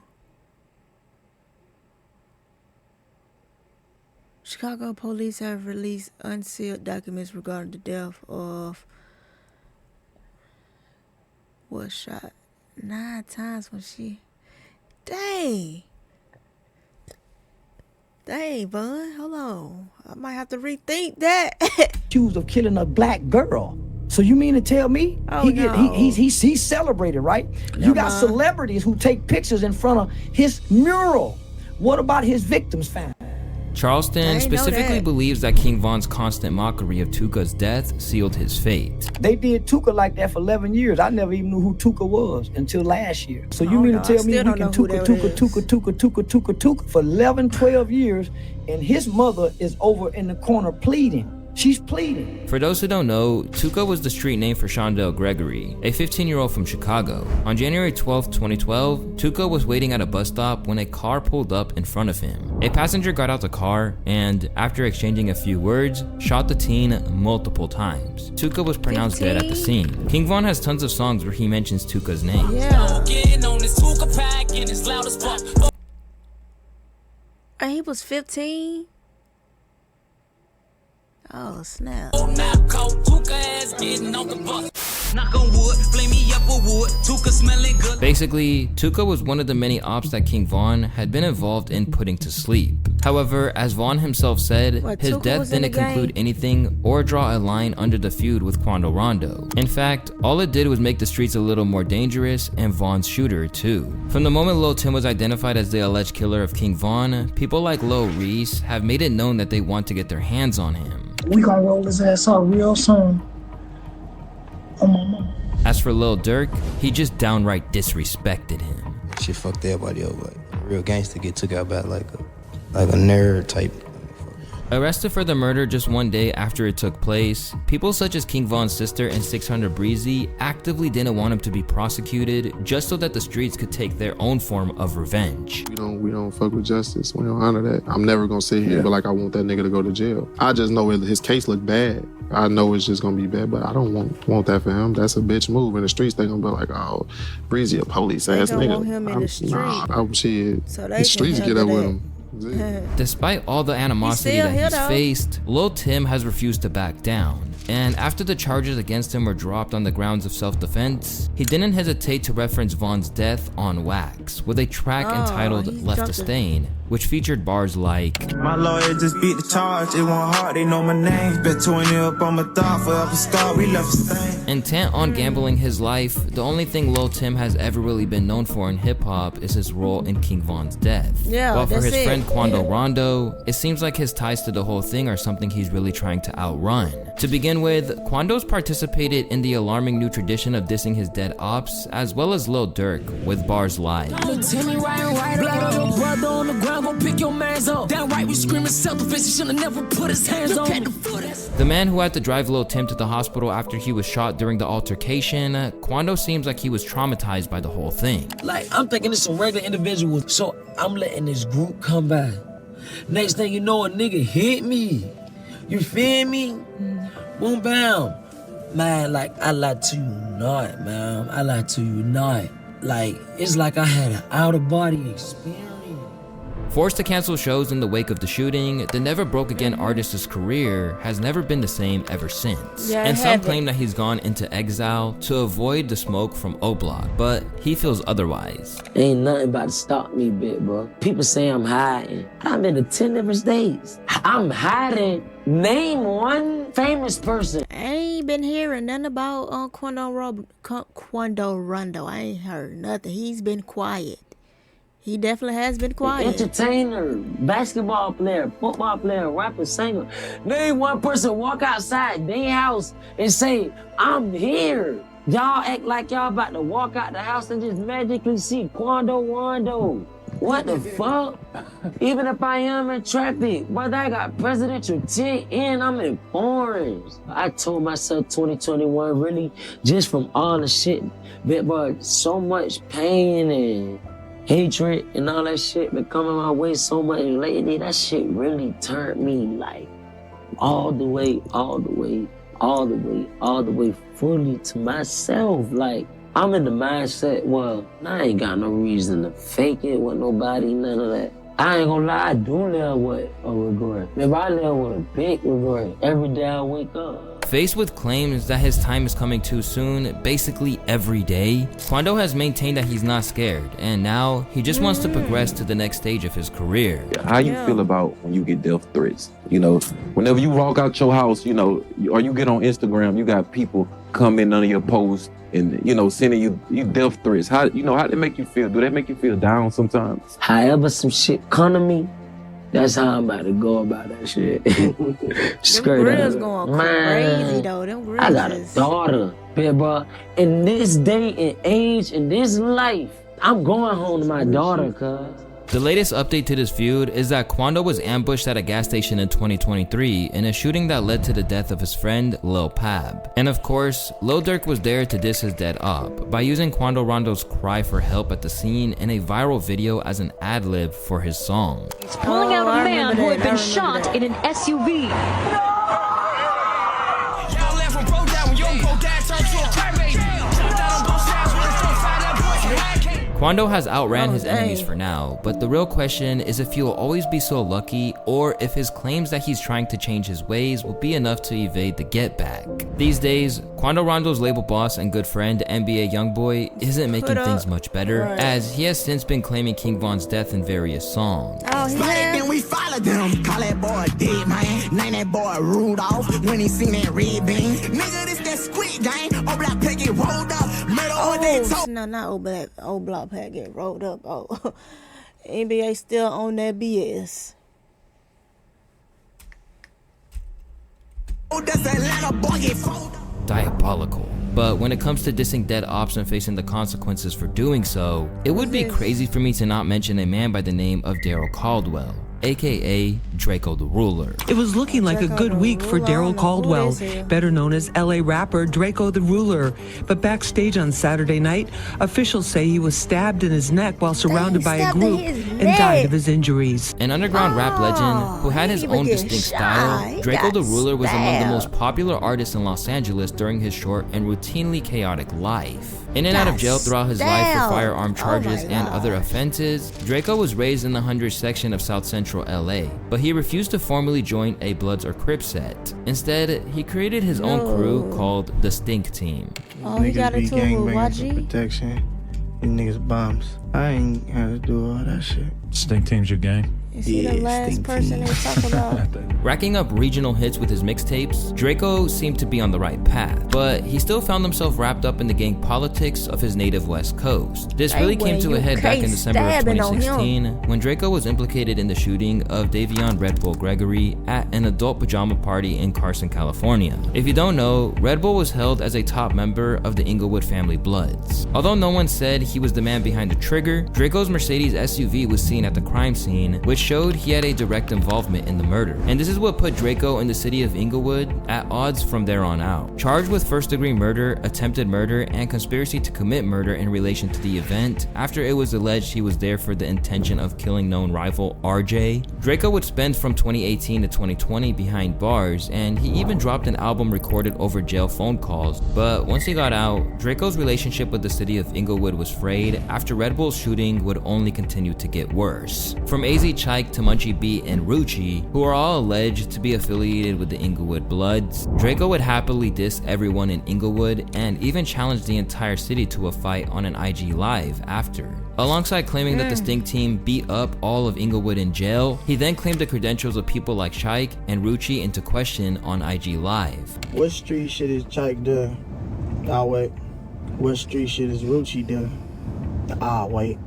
Speaker 1: Chicago police have released unsealed documents regarding the death of was shot 9 times when she. Dang, Von, hold on. I might have to rethink that.
Speaker 6: Accused of killing a black girl. So you mean to tell me he's celebrated, right? You got celebrities who take pictures in front of his mural. What about his victims' family?
Speaker 2: Charleston specifically believes that King Von's constant mockery of Tuka's death sealed his fate.
Speaker 6: They did Tuka like that for 11 years. I never even knew who Tuka was until last year. So you mean to tell me we can Tuka for 11, 12 years, and his mother is over in the corner pleading. She's pleading.
Speaker 2: For those who don't know, Tuka was the street name for Shondell Gregory, a 15-year-old from Chicago. On January 12, 2012, Tuka was waiting at a bus stop when a car pulled up in front of him. A passenger got out the car and, after exchanging a few words, shot the teen multiple times. Tuka was pronounced dead at the scene. King Von has tons of songs where he mentions Tuka's name.
Speaker 1: And he was 15? Oh, snap.
Speaker 2: Basically, Tuka was one of the many ops that King Von had been involved in putting to sleep. However, as Vaughn himself said, his
Speaker 1: Tuka
Speaker 2: death
Speaker 1: was in
Speaker 2: didn't
Speaker 1: the
Speaker 2: conclude
Speaker 1: game?
Speaker 2: anything or draw a line under the feud with Quando Rondo. In fact, all it did was make the streets a little more dangerous and Vaughn's shooter too. From the moment Lil Tim was identified as the alleged killer of King Von, people like Lil Reese have made it known that they want to get their hands on him.
Speaker 21: We gonna roll his ass out real soon. Oh my mama.
Speaker 2: As for Lil Durk, he just downright disrespected him.
Speaker 22: Shit fucked everybody up. Like a real gangster get took out by like a nerd type.
Speaker 2: Arrested for the murder just one day after it took place, people such as King Von's sister and 600 Breezy actively didn't want him to be prosecuted just so that the streets could take their own form of revenge.
Speaker 23: We don't fuck with justice. We don't honor that. I'm never gonna sit here and be like, I want that nigga to go to jail. I just know his case look bad. I know it's just gonna be bad, but I don't want that for him. That's a bitch move. In the streets, they gonna be like, oh, Breezy a police ass nigga.
Speaker 1: Want him in the street.
Speaker 23: So the streets get up with him.
Speaker 2: Despite all the animosity that he's faced, Lil Tim has refused to back down. And after the charges against him were dropped on the grounds of self-defense, he didn't hesitate to reference Von's death on wax with a track entitled Left a Stain, which featured bars like,
Speaker 24: my lawyer just beat the charge, it won't hard, they know my name. Bet 20 up on my thought, forever scar, we left a stain.
Speaker 2: Intent on gambling his life, the only thing Lil Tim has ever really been known for in hip-hop is his role in King Von's death.
Speaker 1: Yeah,
Speaker 2: while for
Speaker 1: that's
Speaker 2: his
Speaker 1: it.
Speaker 2: friend Quando Rondo, it seems like his ties to the whole thing are something he's really trying to outrun. To begin with, Quando's participated in the alarming new tradition of dissing his dead ops, as well as Lil Durk, with bars like, the man who had to drive Lil Tim to the hospital after he was shot during the altercation, Quando seems like he was traumatized by the whole thing.
Speaker 25: Like, I'm thinking it's some regular individuals, so I'm letting this group come by. Next thing you know, a nigga hit me. You feel me? Boom, bam. Man, like, I lied to you not, man. I lied to you not. Like, it's like I had an out-of-body experience.
Speaker 2: Forced to cancel shows in the wake of the shooting, the Never Broke Again artist's career has never been the same ever since.
Speaker 1: Yeah,
Speaker 2: and some claim that he's gone into exile to avoid the smoke from O-Block, but he feels otherwise.
Speaker 25: Ain't nothing about to stop me, bit, bro. People say I'm hiding. I'm in 10 different states. I'm hiding. Name one famous person.
Speaker 1: I ain't been hearing nothing about Quando Rondo. I ain't heard nothing. He's been quiet. He definitely has been quiet.
Speaker 25: Entertainer, basketball player, football player, rapper, singer. Name one person walk outside their house and say, I'm here. Y'all act like y'all about to walk out the house and just magically see Quando Rondo. What the fuck? Even if I am in traffic, brother, I got presidential tint and I'm in foreigns. I told myself 2021 really just from all the shit, but so much pain and hatred and all that shit been coming my way so much lately. That shit really turned me like all the way fully to myself. Like, I'm in the mindset, well, I ain't got no reason to fake it with nobody, none of that. I ain't gonna lie, I do live with a regret. If I live with a big regret, every day I wake up.
Speaker 2: Faced with claims that his time is coming too soon, basically every day, Quando has maintained that he's not scared, and now he just wants to progress to the next stage of his career.
Speaker 4: How you feel about when you get death threats? You know, whenever you walk out your house, you know, or you get on Instagram, you got people comment under your posts and, you know, sending you death threats. How they make you feel? Do they make you feel down sometimes?
Speaker 25: However some shit come to me, that's how I'm about to go about that shit.
Speaker 1: Them grills going crazy though. Them grills.
Speaker 25: I got a daughter, bro. In this day and age, in this life, I'm going home to my daughter, cuz.
Speaker 2: The latest update to this feud is that Quando was ambushed at a gas station in 2023 in a shooting that led to the death of his friend Lil Pab. And of course, Lil Durk was there to diss his dead op by using Quando Rondo's cry for help at the scene in a viral video as an ad-lib for his song.
Speaker 26: He's pulling out a man who had been shot in an SUV.
Speaker 2: Quando has outran his enemies for now, but the real question is if he will always be so lucky or if his claims that he's trying to change his ways will be enough to evade the get back. These days, Quando Rondo's label boss and good friend, NBA Youngboy, isn't making things much better, as he has since been claiming King Von's death in various songs.
Speaker 1: Oh, he has?
Speaker 18: We follow
Speaker 24: them. Call that boy dead, man. Name that boy Rudolph when he seen that red bean. Nigga, this that squid gang. Old block pack get rolled up. Murder all day talk.
Speaker 1: No, not old block pack get rolled up. Oh, NBA still on that BS.
Speaker 24: Oh, that's Atlanta boy get folded.
Speaker 2: Diabolical. But when it comes to dissing dead ops and facing the consequences for doing so, it would be crazy for me to not mention a man by the name of Daryl Caldwell, aka Draco the Ruler.
Speaker 3: It was looking like a good week for Daryl Caldwell, better known as LA rapper Draco the Ruler. But backstage on Saturday night, officials say he was stabbed in his neck while surrounded by a group and died of his injuries.
Speaker 2: An underground rap legend who had his own distinct style, Draco the Ruler was among the most popular artists in Los Angeles during his short and routinely chaotic life. In and out of jail throughout his life for firearm charges and other offenses, Draco was raised in the 100 section of South Central LA, but he refused to formally join a Bloods or Crips set. Instead, he created his own crew called the Stink Team.
Speaker 1: Oh, he got into it with YG?
Speaker 5: Protection. You niggas bombs. I ain't had to do all that shit.
Speaker 7: Stink Team's your gang?
Speaker 1: Is he the last person they talk about?
Speaker 2: Racking up regional hits with his mixtapes, Draco seemed to be on the right path, but he still found himself wrapped up in the gang politics of his native West Coast. This really came to a head back in December of 2016 when Draco was implicated in the shooting of Davion Red Bull Gregory at an adult pajama party in Carson, California. If you don't know, Red Bull was held as a top member of the Inglewood family Bloods. Although no one said he was the man behind the trigger, Draco's Mercedes SUV was seen at the crime scene, which showed he had a direct involvement in the murder. And this is what put Draco and the city of Inglewood at odds from there on out. Charged with first-degree murder, attempted murder, and conspiracy to commit murder in relation to the event, after it was alleged he was there for the intention of killing known rival RJ, Draco would spend from 2018 to 2020 behind bars, and he even dropped an album recorded over jail phone calls. But once he got out, Draco's relationship with the city of Inglewood was frayed after Red Bull's shooting would only continue to get worse. From AZ Chike to Munchie B and Rucci, who are all alleged to be affiliated with the Inglewood Bloods, Draco would happily diss everyone in Inglewood and even challenge the entire city to a fight on an IG Live after. Alongside claiming that the Stink Team beat up all of Inglewood in jail, he then claimed the credentials of people like Chike and Rucci into question on IG Live.
Speaker 5: What street shit is Chike do? Ah, wait. What street shit is Rucci do? Ah, wait.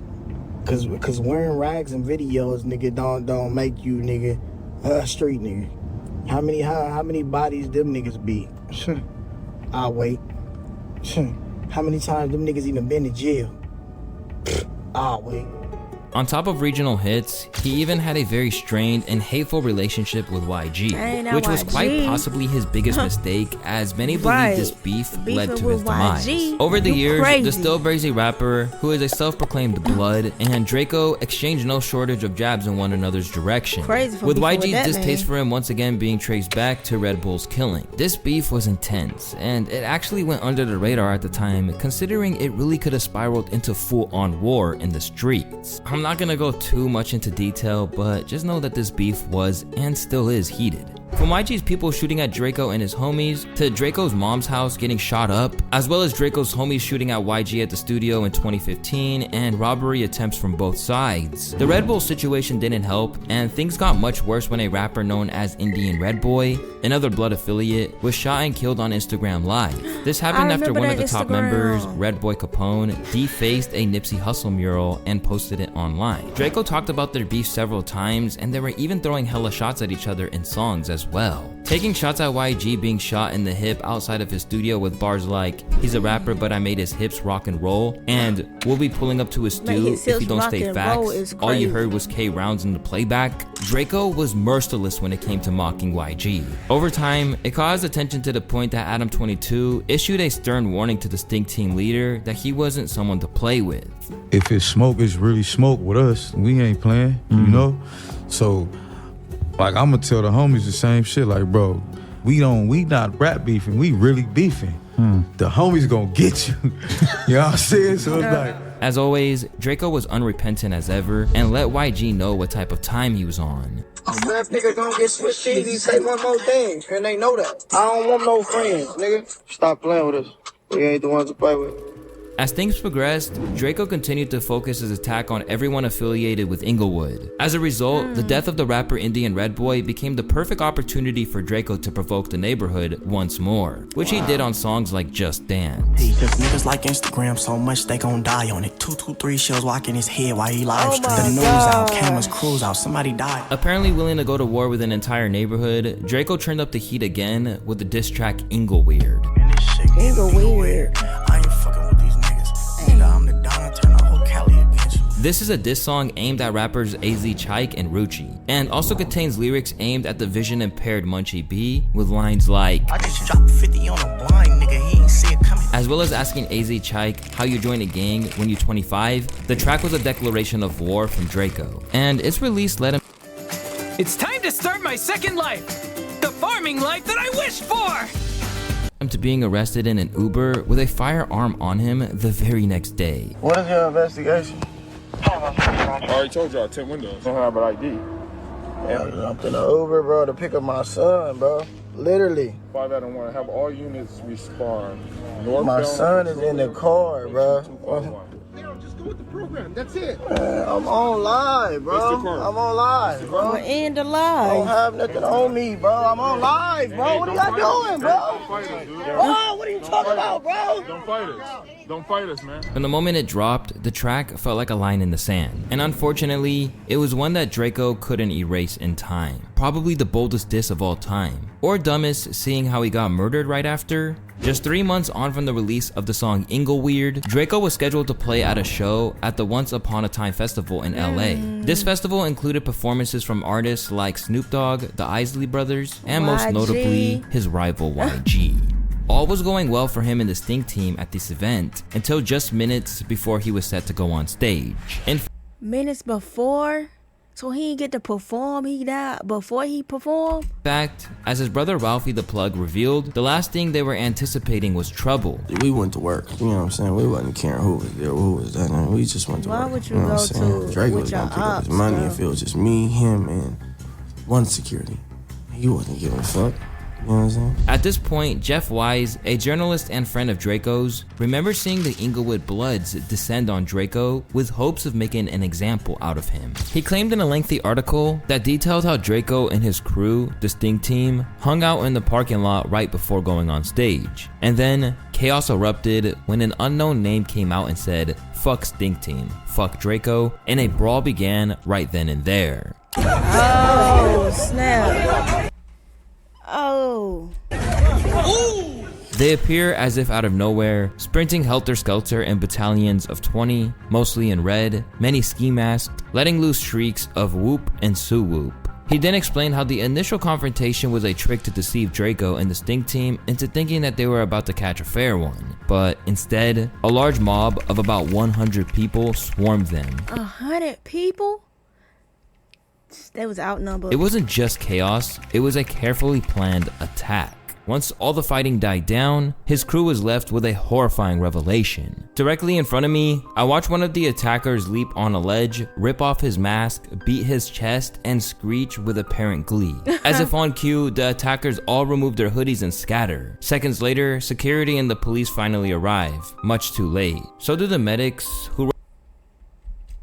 Speaker 5: Cause wearing rags and videos, nigga, don't make you, nigga, a street nigga. How many bodies them niggas beat? Ah, wait. How many times them niggas even been to jail? Ah, wait.
Speaker 2: On top of regional hits, he even had a very strained and hateful relationship with YG, which was quite possibly his biggest mistake, as many believe this beef led to his demise. Over the years, the still brazy rapper, who is a self-proclaimed Blood, and Draco exchanged no shortage of jabs in one another's direction, with YG's distaste for him once again being traced back to Red Bull's killing. This beef was intense, and it actually went under the radar at the time, considering it really could have spiraled into full-on war in the streets. I'm not gonna go too much into detail, but just know that this beef was and still is heated. From YG's people shooting at Draco and his homies, to Draco's mom's house getting shot up, as well as Draco's homies shooting at YG at the studio in 2015, and robbery attempts from both sides. The Red Bull situation didn't help, and things got much worse when a rapper known as Indian Red Boy, another Blood affiliate, was shot and killed on Instagram Live. This happened after one of the top members, Red Boy Capone, defaced a Nipsey Hussle mural and posted it online. Draco talked about their beef several times, and they were even throwing hella shots at each other in songs as well. Taking shots at YG being shot in the hip outside of his studio with bars like, "He's a rapper but I made his hips rock and roll," and "We'll be pulling up to his stew if you don't state facts. All you heard was K rounds in the playback." Draco was merciless when it came to mocking YG. Over time, it caused attention to the point that Adam22 issued a stern warning to the Stink Team leader that he wasn't someone to play with.
Speaker 14: If it's smoke, it's really smoke with us. We ain't playing, you know? So, like, I'ma tell the homies the same shit, like, bro, we not rap beefing, we really beefing. The homies gonna get you. You know what I'm saying? So it's like,
Speaker 2: as always, Draco was unrepentant as ever and let YG know what type of time he was on.
Speaker 5: That nigga gonna get switched cheese, he say one more thing, and they know that. I don't want no friends, nigga. Stop playing with us. We ain't the ones to play with.
Speaker 2: As things progressed, Draco continued to focus his attack on everyone affiliated with Inglewood. As a result, the death of the rapper Indian Red Boy became the perfect opportunity for Draco to provoke the neighborhood once more, which he did on songs like Just Dance.
Speaker 7: Hey, niggas like Instagram so much they gon' die on it. 223 shells walking his head while he live stream. The news out, cameras, crews out, somebody died.
Speaker 2: Apparently willing to go to war with an entire neighborhood, Draco turned up the heat again with the diss track Ingleweird.
Speaker 1: Ingleweird.
Speaker 7: I ain't fucking with these niggas. Nigga, I'm the Don, turn the whole Cali against you.
Speaker 2: This is a diss song aimed at rappers AZ Chike and Rucci, and also contains lyrics aimed at the vision-impaired Munchie B with lines like,
Speaker 7: I just dropped 50 on a blind nigga, he ain't see it coming.
Speaker 2: As well as asking AZ Chike how you join a gang when you're 25. The track was a declaration of war from Draco, and its release led him
Speaker 9: It's time to start my second life, the farming life that I wished for!
Speaker 2: to being arrested in an Uber with a firearm on him the very next day.
Speaker 5: What is your investigation?
Speaker 12: I already told y'all 10 windows. Don't have an ID.
Speaker 5: Yeah, I jumped in an Uber, bro, to pick up my son, bro. Literally.
Speaker 12: 5 out of 1. Have all units respond. Northbound,
Speaker 5: my son is in the car, bro.
Speaker 12: Just go with the program. That's it.
Speaker 5: Man, I'm on live, bro. I'm on live, bro.
Speaker 1: We're in the
Speaker 5: I
Speaker 1: live.
Speaker 5: don't have nothing on me, bro. I'm on live, bro. What are y'all doing, bro? Bro, what are you talking about, bro?
Speaker 12: Don't fight us. Don't fight us, man.
Speaker 2: From the moment it dropped, the track felt like a line in the sand. And unfortunately, it was one that Draco couldn't erase in time. Probably the boldest diss of all time. Or dumbest, seeing how he got murdered right after. Just 3 months on from the release of the song Ingleweird, Draco was scheduled to play at a show at the Once Upon a Time Festival in LA. This festival included performances from artists like Snoop Dogg, the Isley Brothers, and most notably, his rival YG. All was going well for him and the Sting team at this event until just minutes before he was set to go on stage.
Speaker 1: Minutes before? So he didn't get to perform, he died before he performed?
Speaker 2: In fact, as his brother Ralphie the Plug revealed, the last thing they were anticipating was trouble.
Speaker 7: We went to work, you know what I'm saying? We wasn't caring who was there, who was that, and we just went to work.
Speaker 1: Why would you
Speaker 7: know what
Speaker 1: go
Speaker 7: I'm saying?
Speaker 1: to
Speaker 7: Drake
Speaker 1: with
Speaker 7: was
Speaker 1: your
Speaker 7: gonna pick up
Speaker 1: ops,
Speaker 7: his money
Speaker 1: bro?
Speaker 7: if it was just me, him, and one security. He wasn't giving a fuck. You know what I'm saying?
Speaker 2: At this point, Jeff Wise, a journalist and friend of Draco's, remembers seeing the Inglewood Bloods descend on Draco with hopes of making an example out of him. He claimed in a lengthy article that detailed how Draco and his crew, the Sting team, hung out in the parking lot right before going on stage. And then, chaos erupted when an unknown name came out and said, "Fuck Sting team, fuck Draco," and a brawl began right then and there.
Speaker 1: Oh, snap. Oh.
Speaker 2: They appear as if out of nowhere, sprinting helter-skelter in battalions of 20, mostly in red, many ski masked, letting loose shrieks of whoop and sue-whoop. He then explained how the initial confrontation was a trick to deceive Draco and the Sting team into thinking that they were about to catch a fair one. But instead, a large mob of about 100 people swarmed them.
Speaker 1: 100 people? They was outnumbered.
Speaker 2: It wasn't just chaos, it was a carefully planned attack. Once all the fighting died down, his crew was left with a horrifying revelation. Directly in front of me, I watched one of the attackers leap on a ledge, rip off his mask, beat his chest, and screech with apparent glee. As if on cue, the attackers all remove their hoodies and scatter. Seconds later, security and the police finally arrive, much too late. So do the medics, who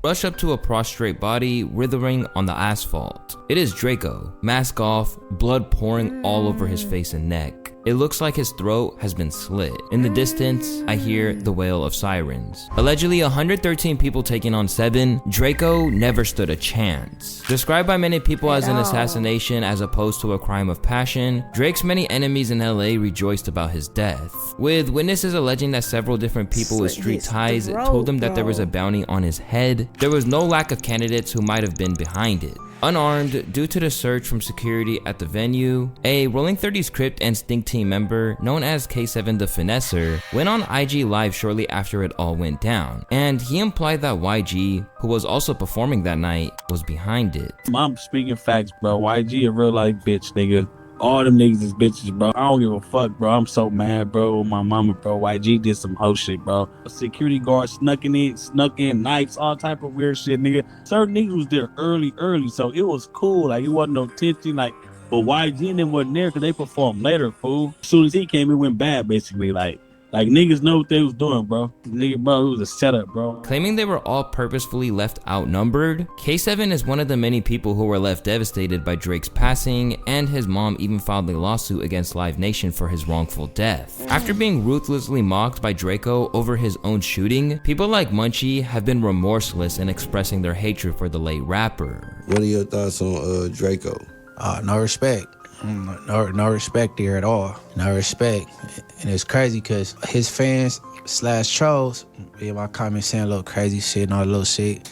Speaker 2: rush up to a prostrate body writhing on the asphalt. It is Draco, mask off, blood pouring all over his face and neck. It looks like his throat has been slit. In the distance, I hear the wail of sirens. Allegedly 113 people taking on 7, Draco never stood a chance. Described by many people as an assassination as opposed to a crime of passion, Drake's many enemies in LA rejoiced about his death, with witnesses alleging that several different people with street ties told him that there was a bounty on his head. There was no lack of candidates who might have been behind it. Unarmed due to the search from security at the venue, a Rolling 30's Crypt and Sting team member known as K7 the Finesser went on IG Live shortly after it all went down, and he implied that YG, who was also performing that night, was behind it.
Speaker 13: I'm speaking facts, bro. YG a real life bitch, nigga. All them niggas is bitches, bro. I don't give a fuck, bro. I'm so mad, bro. My mama, bro. YG did some hoe shit, bro. A security guard snuck in knives, all type of weird shit, nigga. Certain niggas was there early, so it was cool. Like, it wasn't no tension, like, but YG and them wasn't there because they performed later, fool. As soon as he came, it went bad, basically. Like, Like, niggas know what they was doing, bro. Nigga, bro, it was a setup, bro.
Speaker 2: Claiming they were all purposefully left outnumbered, K7 is one of the many people who were left devastated by Drake's passing, and his mom even filed a lawsuit against Live Nation for his wrongful death. After being ruthlessly mocked by Draco over his own shooting, people like Munchie have been remorseless in expressing their hatred for the late rapper.
Speaker 8: What are your thoughts on Draco?
Speaker 11: No respect. No respect there at all. No respect. And it's crazy because his fans / trolls be in my comments saying a little crazy shit and all that little shit.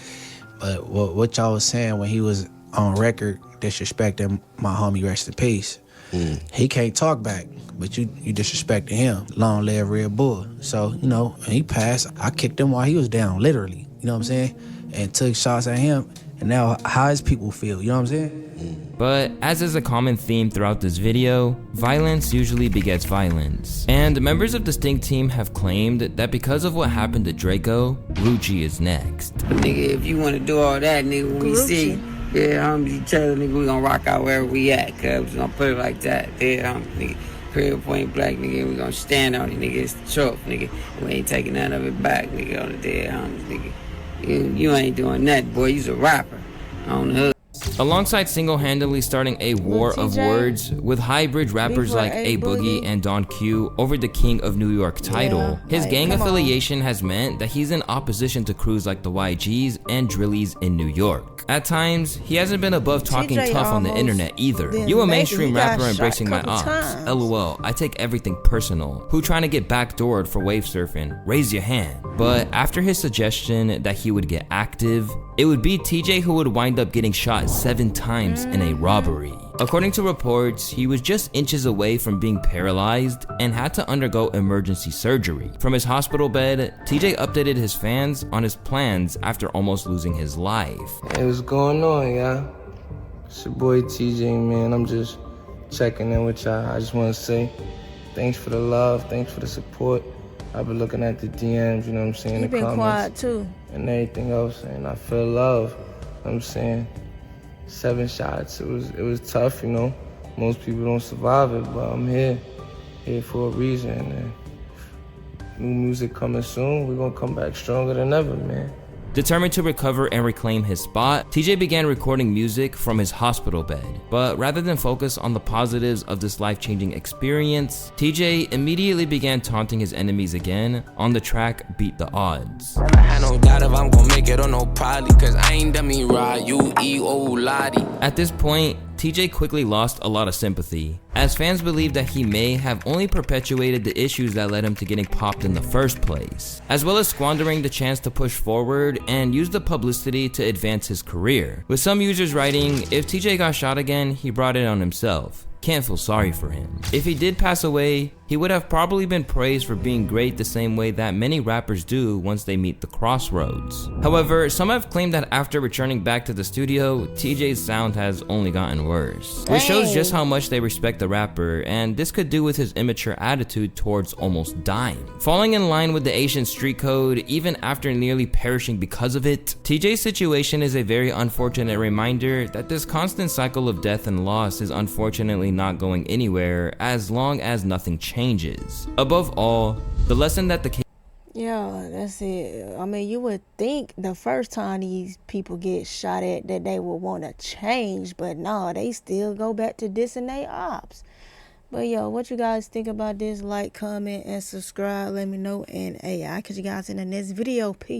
Speaker 11: But what y'all was saying when he was on record disrespecting my homie, rest in peace. He can't talk back, but you disrespecting him. Long live Red Bull. So, you know, when he passed, I kicked him while he was down, literally. You know what I'm saying? And took shots at him. And now, how his people feel, you know what I'm saying?
Speaker 2: But as is a common theme throughout this video, violence usually begets violence. And members of the Sting team have claimed that because of what happened to Draco, Rucci is next.
Speaker 15: Nigga, if you want to do all that, nigga, when we see homies each other, nigga, we gonna rock out wherever we at, cuz we gonna put it like that. Nigga, period point black, nigga, we gonna stand on it, nigga, it's the truth, nigga. We ain't taking none of it back, nigga, on the dead homies, nigga. You ain't doing that, boy, you's a rapper on the hood.
Speaker 2: Alongside single-handedly starting a war of words with hybrid rappers like A Boogie and Don Q over the King of New York title, his gang affiliation has meant that he's in opposition to crews like the YGs and Drillies in New York. At times, he hasn't been above talking tough on the internet either. You a mainstream rapper embracing my ops. LOL, I take everything personal. Who trying to get backdoored for wave surfing? Raise your hand. But after his suggestion that he would get active, it would be TJ who would wind up getting shot 7 times in a robbery. According to reports, he was just inches away from being paralyzed and had to undergo emergency surgery. From his hospital bed, TJ updated his fans on his plans after almost losing his life.
Speaker 16: Hey, what's going on, y'all? It's your boy TJ, man. I'm just checking in with y'all. I just want to say thanks for the love, thanks for the support. I've been looking at the DMs, you know what I'm saying,
Speaker 1: You've
Speaker 16: the
Speaker 1: been
Speaker 16: comments
Speaker 1: quiet too.
Speaker 16: and everything else, and I feel love. You know what I'm saying 7 shots. It was tough, you know. Most people don't survive it, but I'm here for a reason. And new music coming soon. We're gonna come back stronger than ever, man.
Speaker 2: Determined to recover and reclaim his spot, TJ began recording music from his hospital bed. But rather than focus on the positives of this life-changing experience, TJ immediately began taunting his enemies again on the track Beat the Odds.
Speaker 17: I no doubt if I'm gonna make it or no probably, cause I ain't done me right, you Lottie.
Speaker 2: At this point, TJ quickly lost a lot of sympathy, as fans believed that he may have only perpetuated the issues that led him to getting popped in the first place, as well as squandering the chance to push forward and use the publicity to advance his career. With some users writing, if TJ got shot again, he brought it on himself. Can't feel sorry for him. If he did pass away, he would have probably been praised for being great the same way that many rappers do once they meet the crossroads. However, some have claimed that after returning back to the studio, TJ's sound has only gotten worse, which shows just how much they respect the rapper, and this could do with his immature attitude towards almost dying. Falling in line with the Asian street code, even after nearly perishing because of it, TJ's situation is a very unfortunate reminder that this constant cycle of death and loss is unfortunately not going anywhere as long as nothing changes. Above all, the lesson that the
Speaker 1: Yeah, that's it. I mean, you would think the first time these people get shot at that they would want to change, but no, they still go back to dissing their ops. But yo, what you guys think about this? Like, comment, and subscribe. Let me know. And hey, I'll catch you guys in the next video. Peace.